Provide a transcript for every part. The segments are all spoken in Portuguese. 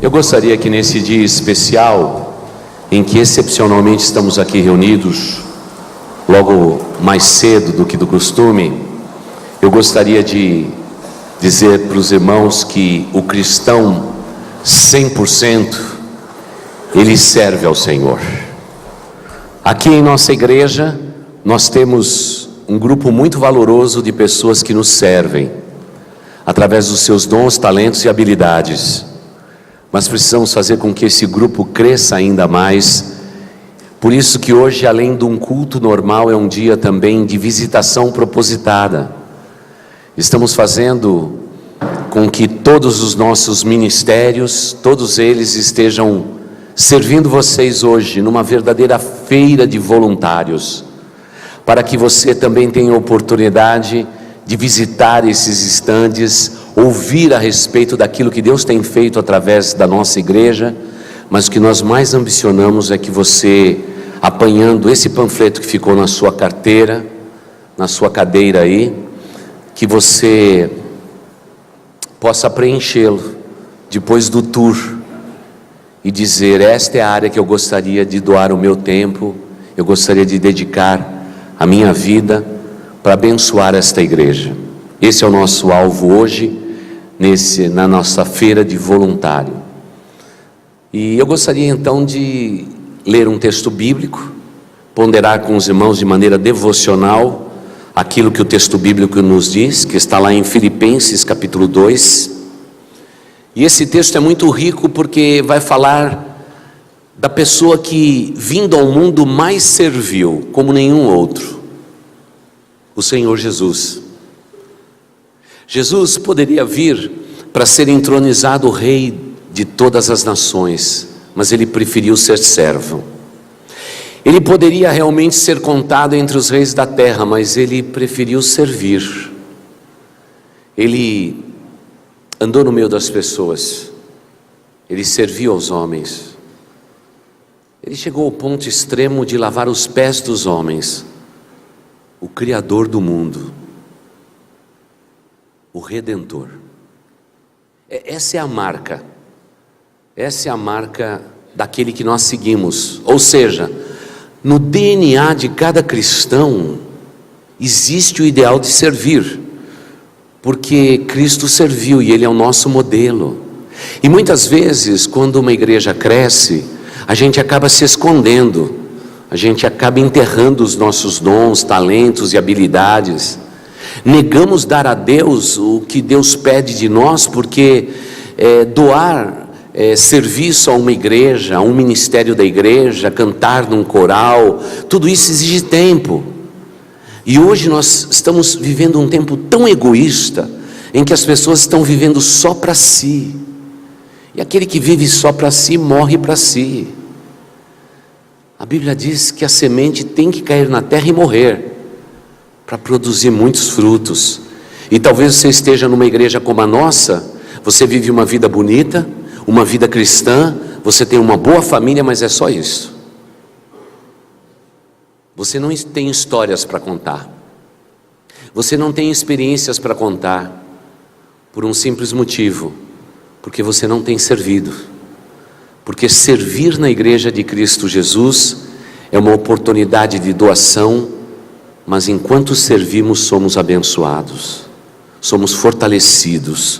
Eu gostaria que nesse dia especial, em que excepcionalmente estamos aqui reunidos, logo mais cedo do que do costume, eu gostaria de dizer para os irmãos que o cristão 100%, ele serve ao Senhor. Aqui em nossa igreja, nós temos um grupo muito valoroso de pessoas que nos servem, através dos seus dons, talentos e habilidades. Mas precisamos fazer com que esse grupo cresça ainda mais. Por isso que hoje, além de um culto normal, é um dia também de visitação propositada. Estamos fazendo com que todos os nossos ministérios, todos eles estejam servindo vocês hoje numa verdadeira feira de voluntários, para que você também tenha oportunidade de visitar esses estandes, ouvir a respeito daquilo que Deus tem feito através da nossa igreja. Mas o que nós mais ambicionamos é que você, apanhando esse panfleto que ficou na sua carteira, na sua cadeira aí, que você possa preenchê-lo depois do tour e dizer: esta é a área que eu gostaria de doar o meu tempo, eu gostaria de dedicar a minha vida para abençoar esta igreja. Esse é o nosso alvo hoje, na nossa feira de voluntário. E eu gostaria então de ler um texto bíblico, ponderar com os irmãos de maneira devocional aquilo que o texto bíblico nos diz, que está lá em Filipenses capítulo 2. E esse texto é muito rico porque vai falar da pessoa que, vindo ao mundo, mais serviu como nenhum outro: o Senhor Jesus. Jesus poderia vir para ser entronizado rei de todas as nações, mas ele preferiu ser servo. Ele poderia realmente ser contado entre os reis da terra, mas ele preferiu servir. Ele andou no meio das pessoas, ele serviu aos homens, ele chegou ao ponto extremo de lavar os pés dos homens. O Criador do mundo, o Redentor. Essa é a marca daquele que nós seguimos. Ou seja, no DNA de cada cristão existe o ideal de servir, porque Cristo serviu e Ele é o nosso modelo. E muitas vezes, quando uma igreja cresce, a gente acaba se escondendo, a gente acaba enterrando os nossos dons, talentos e habilidades. Negamos dar a Deus o que Deus pede de nós, porque doar serviço a uma igreja, a um ministério da igreja, cantar num coral, tudo isso exige tempo. E hoje nós estamos vivendo um tempo tão egoísta, em que as pessoas estão vivendo só para si. E aquele que vive só para si, morre para si. A Bíblia diz que a semente tem que cair na terra e morrer, para produzir muitos frutos. E talvez você esteja numa igreja como a nossa, você vive uma vida bonita, uma vida cristã, você tem uma boa família, mas é só isso. Você não tem histórias para contar, você não tem experiências para contar, por um simples motivo: porque você não tem servido. Porque servir na igreja de Cristo Jesus é uma oportunidade de doação, mas enquanto servimos somos abençoados, somos fortalecidos.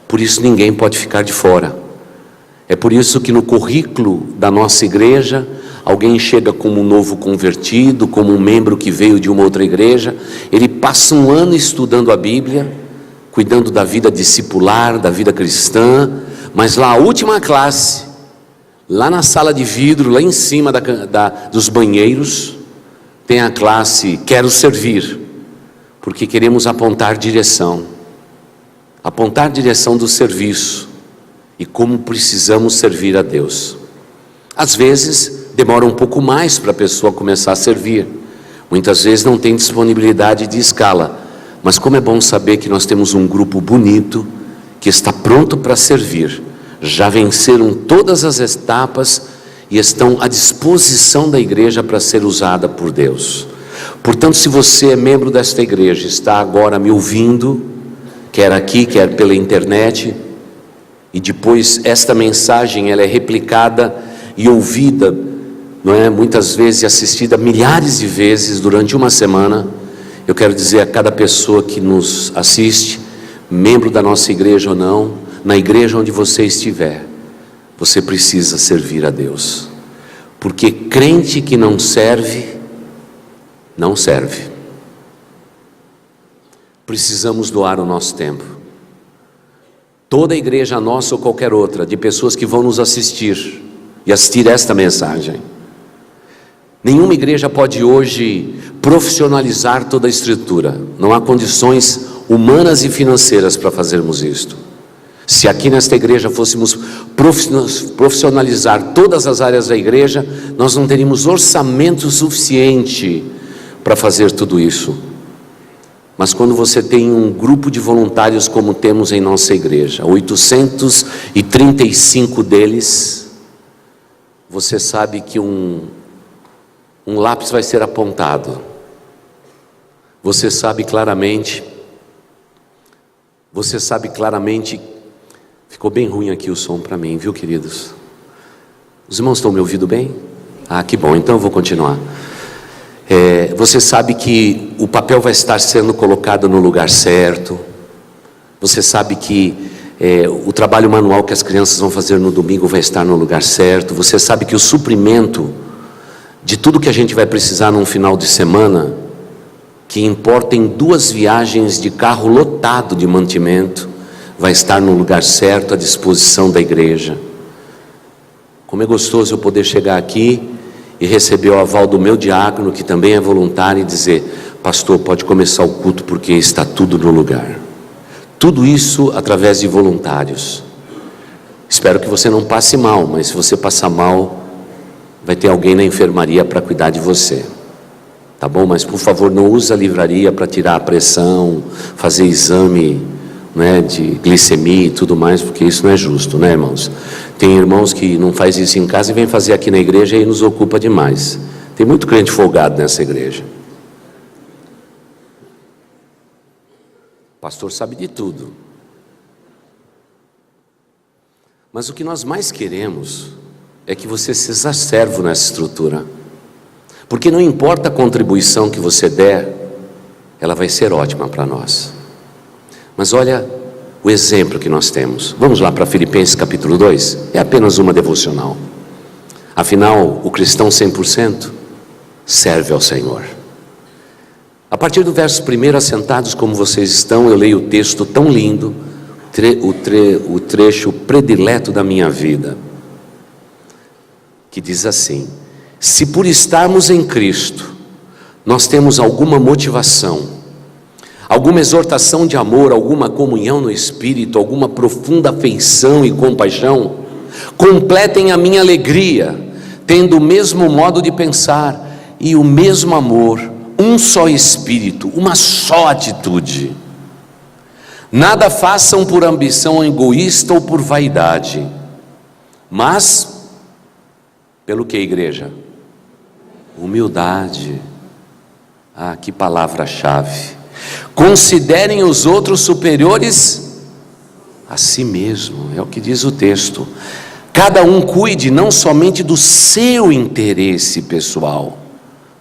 Por isso ninguém pode ficar de fora. É por isso que no currículo da nossa igreja, alguém chega como um novo convertido, como um membro que veio de uma outra igreja, ele passa um ano estudando a Bíblia, cuidando da vida discipular, da vida cristã, mas lá a última classe, lá na sala de vidro, lá em cima dos banheiros, tem a classe Quero Servir, porque queremos apontar direção do serviço e como precisamos servir a Deus. Às vezes demora um pouco mais para a pessoa começar a servir, muitas vezes não tem disponibilidade de escala, mas como é bom saber que nós temos um grupo bonito que está pronto para servir, já venceram todas as etapas e estão à disposição da igreja para ser usada por Deus. Portanto, se você é membro desta igreja, está agora me ouvindo, quer aqui, quer pela internet, e depois esta mensagem ela é replicada e ouvida, não é? Muitas vezes assistida milhares de vezes durante uma semana. Eu quero dizer a cada pessoa que nos assiste, membro da nossa igreja ou não, na igreja onde você estiver, você precisa servir a Deus, porque crente que não serve, não serve. Precisamos doar o nosso tempo. Toda a igreja nossa ou qualquer outra, de pessoas que vão nos assistir e assistir esta mensagem. Nenhuma igreja pode hoje profissionalizar toda a estrutura. Não há condições humanas e financeiras para fazermos isto. Se aqui nesta igreja fôssemos profissionalizar todas as áreas da igreja, nós não teríamos orçamento suficiente para fazer tudo isso. Mas quando você tem um grupo de voluntários como temos em nossa igreja, 835 deles, você sabe que um lápis vai ser apontado. Você sabe claramente, ficou bem ruim aqui o som para mim, viu, queridos? Os irmãos estão me ouvindo bem? Ah, que bom, então eu vou continuar. Você sabe que o papel vai estar sendo colocado no lugar certo. Você sabe que o trabalho manual que as crianças vão fazer no domingo vai estar no lugar certo. Você sabe que o suprimento de tudo que a gente vai precisar num final de semana, que importa em 2 viagens de carro lotado de mantimento, vai estar no lugar certo, à disposição da igreja. Como é gostoso eu poder chegar aqui e receber o aval do meu diácono, que também é voluntário, e dizer: pastor, pode começar o culto porque está tudo no lugar. Tudo isso através de voluntários. Espero que você não passe mal, mas se você passar mal, vai ter alguém na enfermaria para cuidar de você, tá bom? Mas por favor, não use a livraria para tirar a pressão, fazer exame, né, de glicemia e tudo mais, porque isso não é justo, né, irmãos? Tem irmãos que não faz isso em casa e vem fazer aqui na igreja e nos ocupa demais. Tem muito crente folgado nessa igreja. O pastor sabe de tudo. Mas o que nós mais queremos é que você seja servo nessa estrutura, porque não importa a contribuição que você der, ela vai ser ótima para nós. Mas olha o exemplo que nós temos. Vamos lá para Filipenses capítulo 2, é apenas uma devocional. Afinal, o cristão 100% serve ao Senhor. A partir do verso 1, assentados como vocês estão, eu leio o texto tão lindo, o trecho predileto da minha vida, que diz assim: se por estarmos em Cristo, nós temos alguma motivação, alguma exortação de amor, alguma comunhão no Espírito, alguma profunda afeição e compaixão, completem a minha alegria, tendo o mesmo modo de pensar e o mesmo amor, um só Espírito, uma só atitude. Nada façam por ambição egoísta ou por vaidade, mas pelo que, igreja? Humildade. Ah, que palavra-chave. Considerem os outros superiores a si mesmo, é o que diz o texto. Cada um cuide não somente do seu interesse pessoal.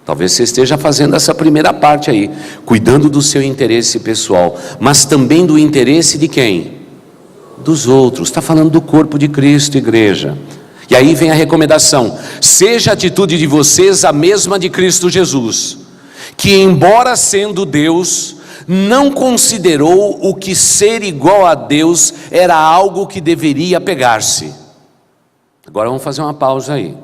Talvez você esteja fazendo essa primeira parte aí, cuidando do seu interesse pessoal, mas também do interesse de quem? Dos outros. Está falando do corpo de Cristo, igreja. E aí vem a recomendação: seja a atitude de vocês a mesma de Cristo Jesus, que embora sendo Deus, não considerou o que ser igual a Deus era algo que deveria pegar-se. Agora vamos fazer uma pausa aí.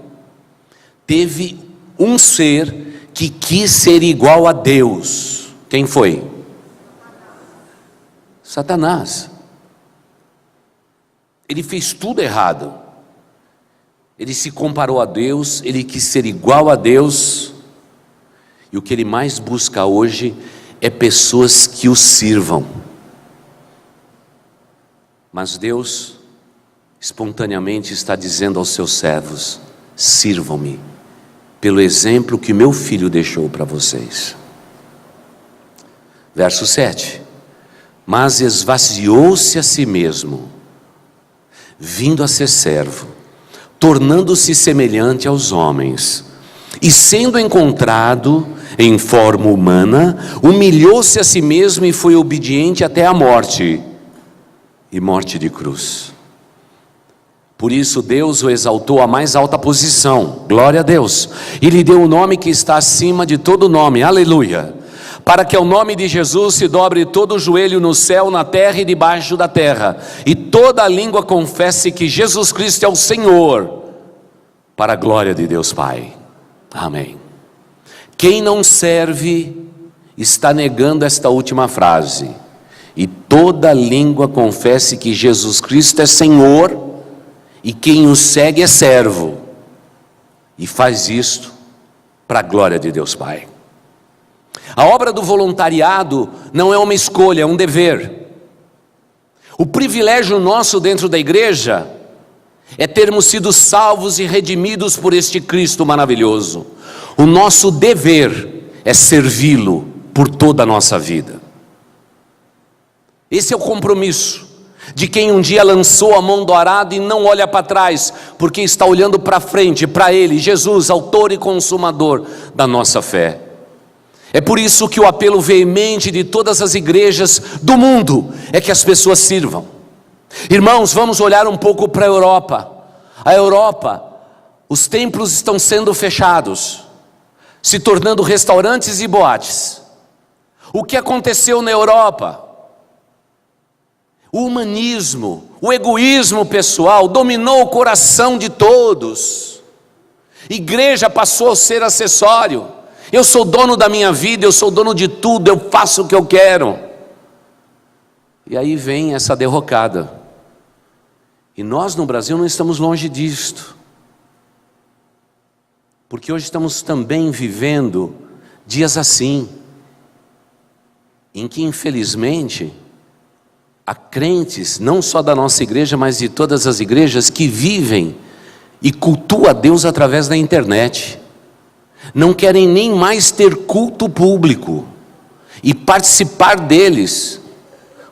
Teve um ser que quis ser igual a Deus. Quem foi? Satanás. Ele fez tudo errado. Ele se comparou a Deus, ele quis ser igual a Deus, e o que ele mais busca hoje é pessoas que o sirvam. Mas Deus espontaneamente está dizendo aos seus servos: sirvam-me, pelo exemplo que meu filho deixou para vocês. Verso 7: mas esvaziou-se a si mesmo, vindo a ser servo, tornando-se semelhante aos homens, e sendo encontrado em forma humana, humilhou-se a si mesmo e foi obediente até a morte, e morte de cruz. Por isso Deus o exaltou à mais alta posição, glória a Deus, e lhe deu o nome que está acima de todo nome, aleluia, para que ao nome de Jesus se dobre todo o joelho no céu, na terra e debaixo da terra, e toda a língua confesse que Jesus Cristo é o Senhor, para a glória de Deus Pai, amém. Quem não serve está negando esta última frase, e toda língua confesse que Jesus Cristo é Senhor, e quem o segue é servo, e faz isto para a glória de Deus Pai. A obra do voluntariado não é uma escolha, é um dever. O privilégio nosso dentro da igreja é termos sido salvos e redimidos por este Cristo maravilhoso. O nosso dever é servi-lo por toda a nossa vida. Esse é o compromisso de quem um dia lançou a mão do arado e não olha para trás, porque está olhando para frente, para Ele, Jesus, autor e consumador da nossa fé. É por isso que o apelo veemente de todas as igrejas do mundo é que as pessoas sirvam. Irmãos, vamos olhar um pouco para a Europa. A Europa, os templos estão sendo fechados, se tornando restaurantes e boates. O que aconteceu na Europa? O humanismo, o egoísmo pessoal dominou o coração de todos. Igreja passou a ser acessório. Eu sou dono da minha vida, eu sou dono de tudo, eu faço o que eu quero. E aí vem essa derrocada. E nós no Brasil não estamos longe disto. Porque hoje estamos também vivendo dias assim, em que infelizmente há crentes, não só da nossa igreja, mas de todas as igrejas, que vivem e cultuam a Deus através da internet. Não querem nem mais ter culto público e participar deles,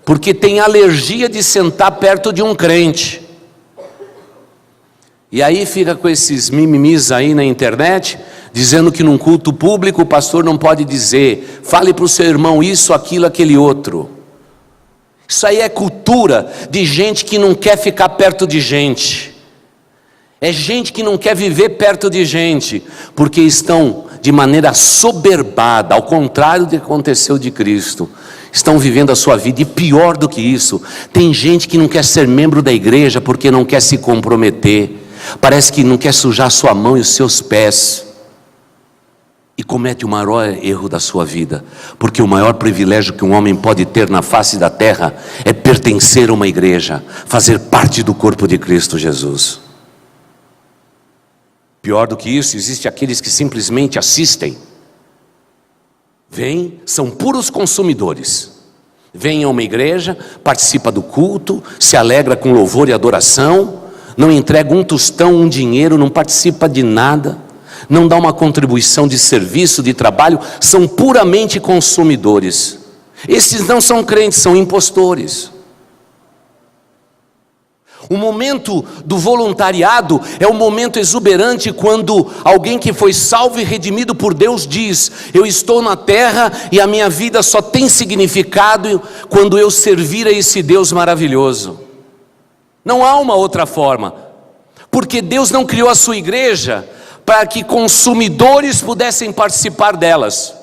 porque tem alergia de sentar perto de um crente. E aí fica com esses mimimis aí na internet, dizendo que num culto público o pastor não pode dizer, fale para o seu irmão isso, aquilo, aquele outro. Isso aí é cultura de gente que não quer ficar perto de gente. É gente que não quer viver perto de gente, porque estão de maneira soberbada, ao contrário do que aconteceu de Cristo. Estão vivendo a sua vida, e pior do que isso, tem gente que não quer ser membro da igreja porque não quer se comprometer. Parece que não quer sujar sua mão e os seus pés. E comete o maior erro da sua vida, porque o maior privilégio que um homem pode ter na face da terra é pertencer a uma igreja, fazer parte do corpo de Cristo Jesus. Pior do que isso, existem aqueles que simplesmente assistem. Vêm, são puros consumidores. Vêm a uma igreja, participa do culto, se alegra com louvor e adoração, não entrega um tostão, um dinheiro, não participa de nada, não dá uma contribuição de serviço, de trabalho, são puramente consumidores. Esses não são crentes, são impostores. O momento do voluntariado é um momento exuberante quando alguém que foi salvo e redimido por Deus diz: eu estou na terra e a minha vida só tem significado quando eu servir a esse Deus maravilhoso. Não há uma outra forma, porque Deus não criou a sua igreja para que consumidores pudessem participar delas.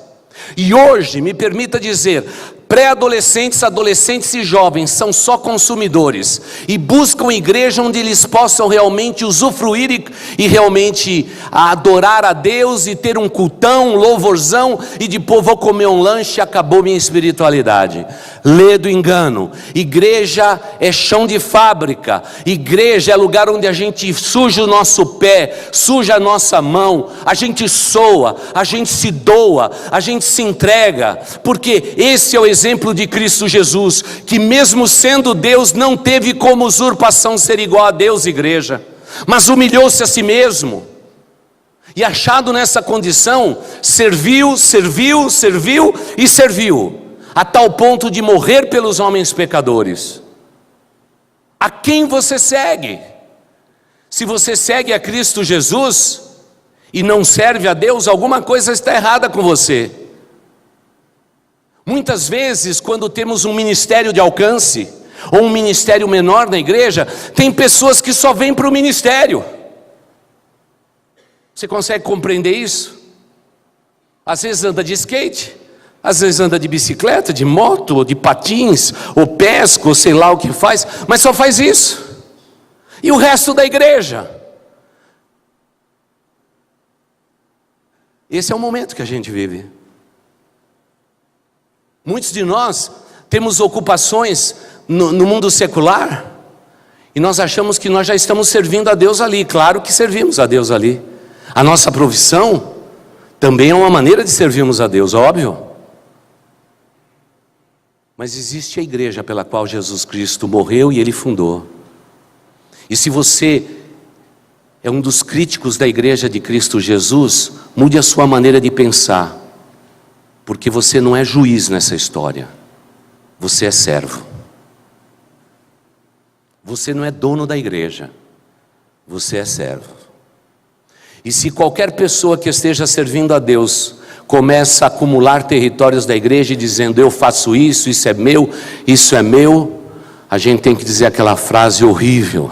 E hoje, me permita dizer, pré-adolescentes, adolescentes e jovens são só consumidores e buscam igreja onde eles possam realmente usufruir e realmente adorar a Deus e ter um cultão, um louvorzão e depois vou comer um lanche e acabou minha espiritualidade. Lê do engano. Igreja é chão de fábrica, igreja é lugar onde a gente suja o nosso pé, suja a nossa mão, a gente soa, a gente se doa, a gente se entrega, porque esse é o exemplo de Cristo Jesus, que mesmo sendo Deus, não teve como usurpação ser igual a Deus, igreja, mas humilhou-se a si mesmo, e achado nessa condição, serviu, a tal ponto de morrer pelos homens pecadores. A quem você segue? Se você segue a Cristo Jesus e não serve a Deus, alguma coisa está errada com você. Muitas vezes, quando temos um ministério de alcance, ou um ministério menor na igreja, tem pessoas que só vêm para o ministério. Você consegue compreender isso? Às vezes anda de skate, às vezes anda de bicicleta, de moto, ou de patins, ou pesca, ou sei lá o que faz, mas só faz isso. E o resto da igreja? Esse é o momento que a gente vive. Muitos de nós temos ocupações no mundo secular, e nós achamos que nós já estamos servindo a Deus ali. Claro que servimos a Deus ali. A nossa profissão também é uma maneira de servirmos a Deus, óbvio. Mas existe a igreja pela qual Jesus Cristo morreu e Ele fundou. E se você é um dos críticos da igreja de Cristo Jesus, mude a sua maneira de pensar, porque você não é juiz nessa história, você é servo. Você não é dono da igreja, você é servo. E se qualquer pessoa que esteja servindo a Deus começa a acumular territórios da igreja, dizendo eu faço isso, isso é meu, a gente tem que dizer aquela frase horrível: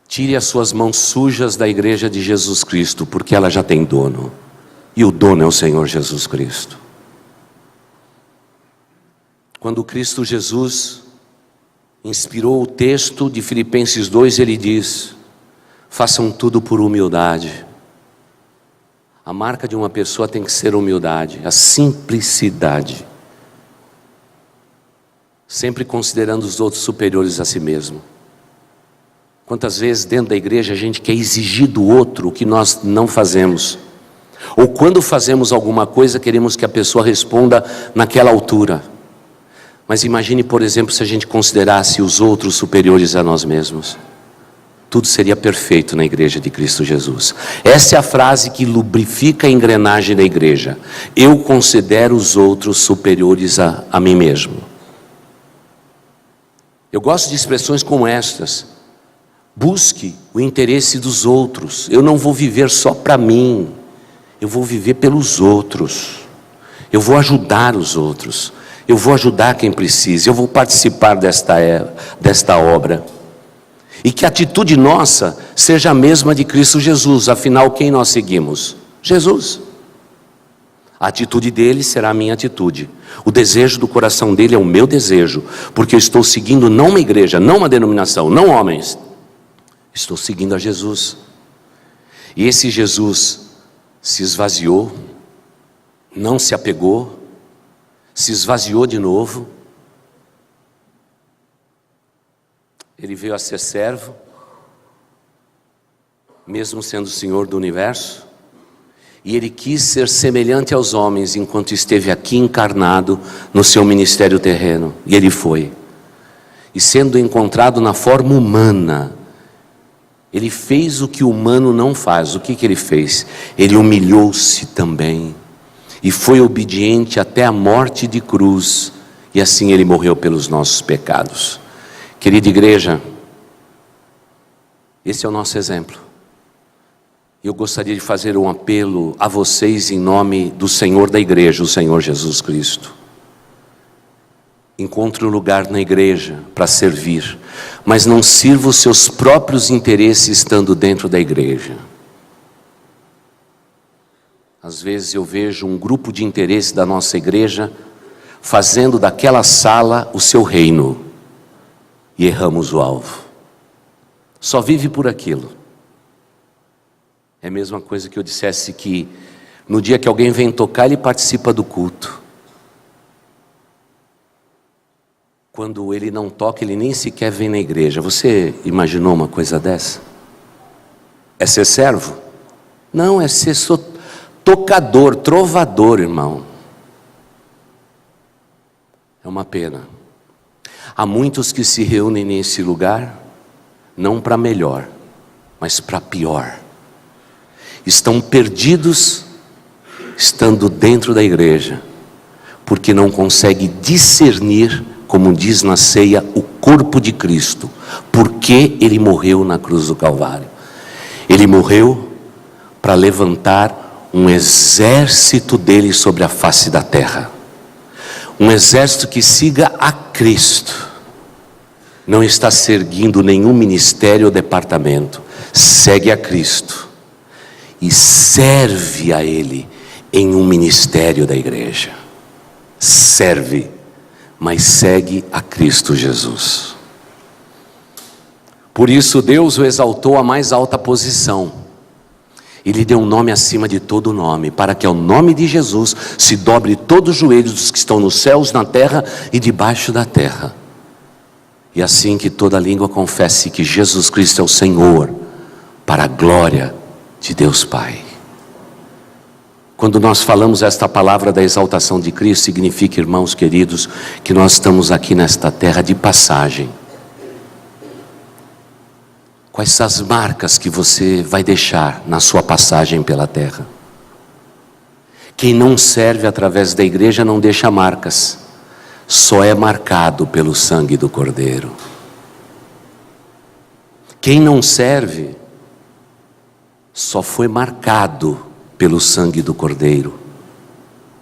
tire as suas mãos sujas da igreja de Jesus Cristo, porque ela já tem dono, e o dono é o Senhor Jesus Cristo. Quando Cristo Jesus inspirou o texto de Filipenses 2, ele diz: façam tudo por humildade. A marca de uma pessoa tem que ser a humildade, a simplicidade, sempre considerando os outros superiores a si mesmo. Quantas vezes dentro da igreja a gente quer exigir do outro o que nós não fazemos, ou quando fazemos alguma coisa queremos que a pessoa responda naquela altura. Mas imagine, por exemplo, se a gente considerasse os outros superiores a nós mesmos. Tudo seria perfeito na igreja de Cristo Jesus. Essa é a frase que lubrifica a engrenagem da igreja. Eu considero os outros superiores a mim mesmo. Eu gosto de expressões como estas: busque o interesse dos outros. Eu não vou viver só para mim, eu vou viver pelos outros. Eu vou ajudar os outros, eu vou ajudar quem precisa, eu vou participar desta obra. E que a atitude nossa seja a mesma de Cristo Jesus. Afinal, quem nós seguimos? Jesus. A atitude dele será a minha atitude. O desejo do coração dele é o meu desejo, porque eu estou seguindo não uma igreja, não uma denominação, não homens. Estou seguindo a Jesus. E esse Jesus se esvaziou, não se apegou, se esvaziou de novo. Ele veio a ser servo, mesmo sendo Senhor do universo, e ele quis ser semelhante aos homens enquanto esteve aqui encarnado no seu ministério terreno, e ele foi. E sendo encontrado na forma humana, ele fez o que o humano não faz. O que ele fez? Ele humilhou-se também, e foi obediente até a morte de cruz, e assim ele morreu pelos nossos pecados. Querida igreja, esse é o nosso exemplo. Eu gostaria de fazer um apelo a vocês em nome do Senhor da igreja, o Senhor Jesus Cristo. Encontre um lugar na igreja para servir, mas não sirva os seus próprios interesses estando dentro da igreja. Às vezes eu vejo um grupo de interesse da nossa igreja fazendo daquela sala o seu reino, e erramos o alvo. Só vive por aquilo. É a mesma coisa que eu dissesse que no dia que alguém vem tocar, ele participa do culto. Quando ele não toca, ele nem sequer vem na igreja. Você imaginou uma coisa dessa? É ser servo? Não, é ser tocador, trovador, irmão. É uma pena. Há muitos que se reúnem nesse lugar, não para melhor, mas para pior. Estão perdidos, estando dentro da igreja, porque não conseguem discernir como diz na ceia, o corpo de Cristo. Por que Ele morreu na cruz do Calvário? Ele morreu para levantar um exército dele sobre a face da terra. Um exército que siga a Cristo. Não está seguindo nenhum ministério ou departamento. Segue a Cristo. E serve a Ele em um ministério da igreja. Serve, mas segue a Cristo Jesus. Por isso Deus o exaltou à mais alta posição. E lhe deu um nome acima de todo nome, para que ao nome de Jesus se dobre todo o joelho dos que estão nos céus, na terra e debaixo da terra. E assim que toda língua confesse que Jesus Cristo é o Senhor, para a glória de Deus Pai. Quando nós falamos esta palavra da exaltação de Cristo, significa, irmãos queridos, que nós estamos aqui nesta terra de passagem. Quais são as marcas que você vai deixar na sua passagem pela terra? Quem não serve através da igreja não deixa marcas, só é marcado pelo sangue do Cordeiro. Quem não serve, só foi marcado pelo sangue do Cordeiro,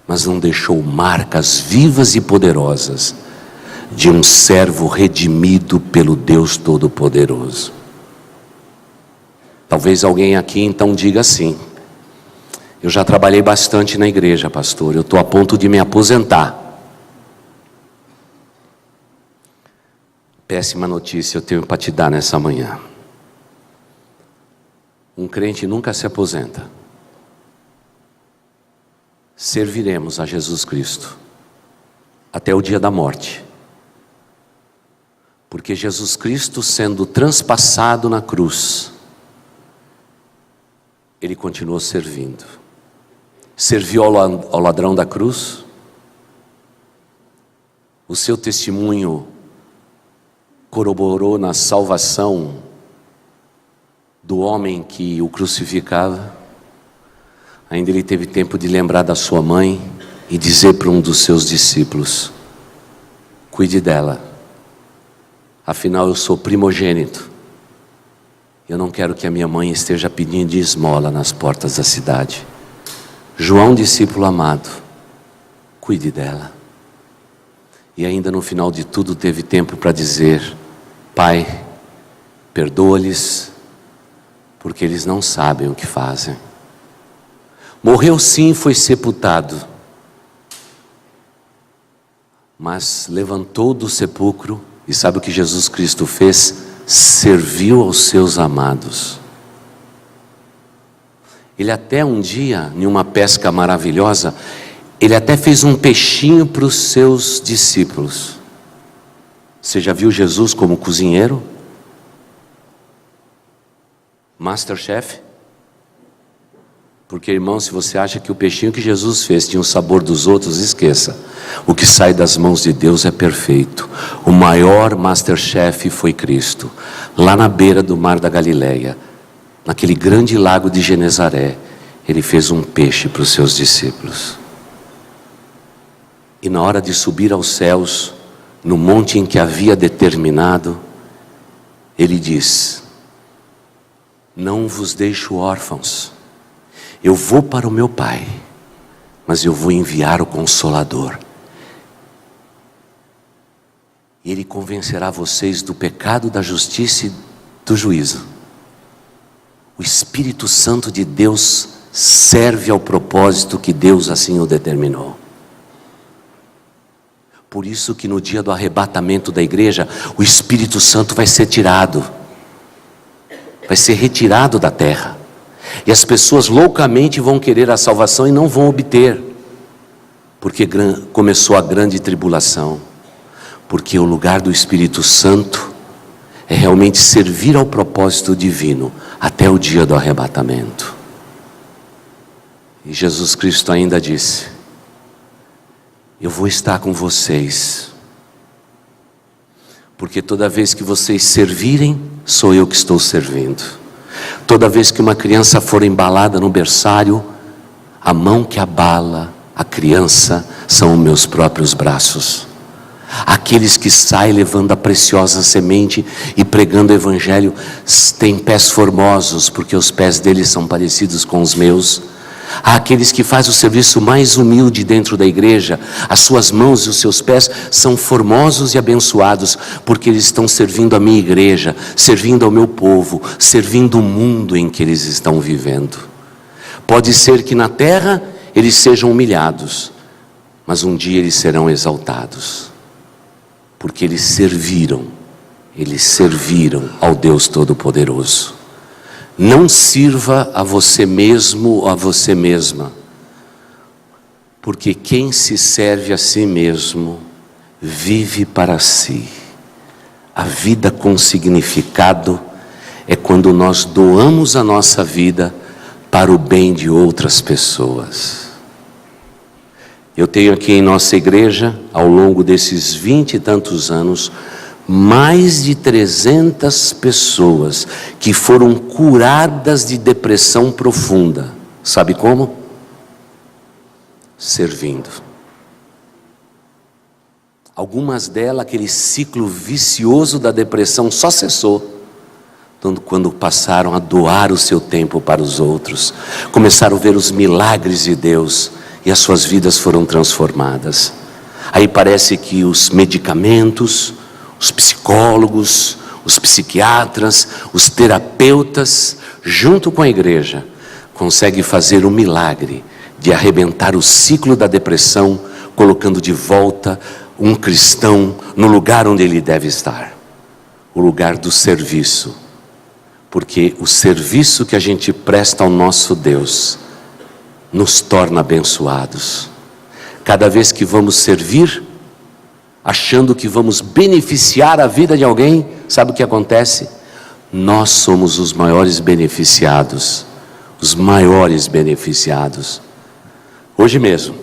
mas não deixou marcas vivas e poderosas de um servo redimido pelo Deus Todo-Poderoso. Talvez alguém aqui então diga assim: eu já trabalhei bastante na igreja, pastor, eu estou a ponto de me aposentar. Péssima notícia eu tenho para te dar nessa manhã. Um crente nunca se aposenta. Serviremos a Jesus Cristo até o dia da morte. Porque Jesus Cristo, sendo transpassado na cruz, Ele continuou servindo. Serviu ao ladrão da cruz. O seu testemunho corroborou na salvação do homem que o crucificava. Ainda ele teve tempo de lembrar da sua mãe e dizer para um dos seus discípulos: cuide dela, afinal eu sou primogênito. Eu não quero que a minha mãe esteja pedindo esmola nas portas da cidade. João, discípulo amado, cuide dela. E ainda no final de tudo teve tempo para dizer: Pai, perdoa-lhes, porque eles não sabem o que fazem. Morreu sim, foi sepultado, mas levantou do sepulcro, e sabe o que Jesus Cristo fez? Serviu aos seus amados. Ele até um dia, em uma pesca maravilhosa, ele até fez um peixinho para os seus discípulos. Você já viu Jesus como cozinheiro? Masterchef? Porque, irmão, se você acha que o peixinho que Jesus fez tinha o sabor dos outros, esqueça. O que sai das mãos de Deus é perfeito. O maior Masterchef foi Cristo. Lá na beira do mar da Galileia, naquele grande lago de Genezaré, Ele fez um peixe para os seus discípulos. E na hora de subir aos céus, no monte em que havia determinado, Ele diz: não vos deixo órfãos. Eu vou para o meu Pai, mas eu vou enviar o Consolador. Ele convencerá vocês do pecado, da justiça e do juízo. O Espírito Santo de Deus serve ao propósito que Deus assim o determinou. Por isso que no dia do arrebatamento da igreja, o Espírito Santo vai ser tirado. Vai ser retirado da terra. E as pessoas loucamente vão querer a salvação e não vão obter. Porque começou a grande tribulação. Porque o lugar do Espírito Santo é realmente servir ao propósito divino até o dia do arrebatamento. E Jesus Cristo ainda disse: eu vou estar com vocês, porque toda vez que vocês servirem, sou eu que estou servindo. Toda vez que uma criança for embalada no berçário, a mão que abala a criança são os meus próprios braços. Aqueles que saem levando a preciosa semente e pregando o evangelho têm pés formosos, porque os pés deles são parecidos com os meus. Há aqueles que fazem o serviço mais humilde dentro da igreja, as suas mãos e os seus pés são formosos e abençoados, porque eles estão servindo a minha igreja, servindo ao meu povo, servindo o mundo em que eles estão vivendo. Pode ser que na terra eles sejam humilhados, mas um dia eles serão exaltados, porque eles serviram ao Deus Todo-Poderoso. Não sirva a você mesmo ou a você mesma, porque quem se serve a si mesmo, vive para si. A vida com significado é quando nós doamos a nossa vida para o bem de outras pessoas. Eu tenho aqui em nossa igreja, ao longo desses 20 e tantos anos, mais de 300 pessoas que foram curadas de depressão profunda. Sabe como? Servindo. Algumas delas, aquele ciclo vicioso da depressão só cessou quando passaram a doar o seu tempo para os outros, começaram a ver os milagres de Deus e as suas vidas foram transformadas. Aí parece que os medicamentos, os psicólogos, os psiquiatras, os terapeutas, junto com a igreja, conseguem fazer o milagre de arrebentar o ciclo da depressão, colocando de volta um cristão no lugar onde ele deve estar, o lugar do serviço, porque o serviço que a gente presta ao nosso Deus nos torna abençoados. Cada vez que vamos servir, achando que vamos beneficiar a vida de alguém, sabe o que acontece? Nós somos os maiores beneficiados, os maiores beneficiados. Hoje mesmo,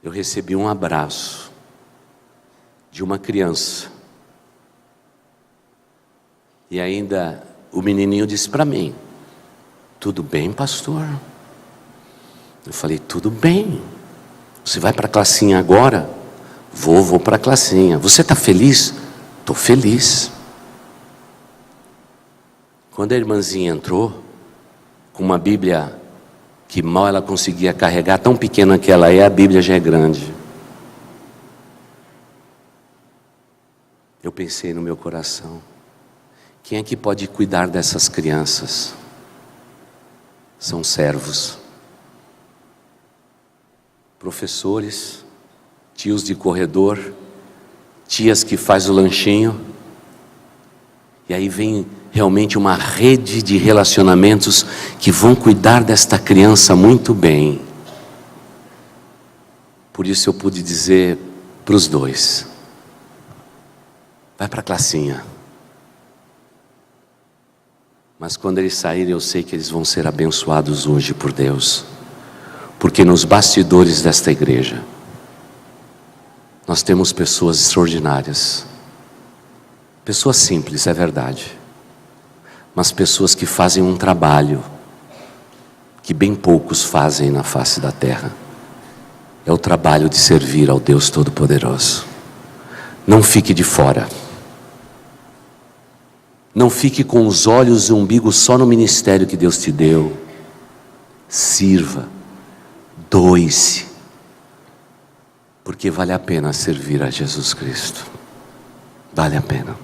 eu recebi um abraço de uma criança, e ainda o menininho disse para mim: tudo bem, pastor? Eu falei: tudo bem. Você vai para a classinha agora? Vou para a classinha. Você está feliz? Estou feliz. Quando a irmãzinha entrou, com uma Bíblia que mal ela conseguia carregar, tão pequena que ela é, a Bíblia já é grande. Eu pensei no meu coração: quem é que pode cuidar dessas crianças? São servos. Professores, tios de corredor, tias que faz o lanchinho, e aí vem realmente uma rede de relacionamentos que vão cuidar desta criança muito bem. Por isso eu pude dizer para os dois: vai para a classinha. Mas quando eles saírem, eu sei que eles vão ser abençoados hoje por Deus. Porque nos bastidores desta igreja, nós temos pessoas extraordinárias. Pessoas simples, é verdade. Mas pessoas que fazem um trabalho que bem poucos fazem na face da terra. É o trabalho de servir ao Deus Todo-Poderoso. Não fique de fora. Não fique com os olhos e o umbigo só no ministério que Deus te deu. Sirva. Doe-se, porque vale a pena servir a Jesus Cristo, vale a pena.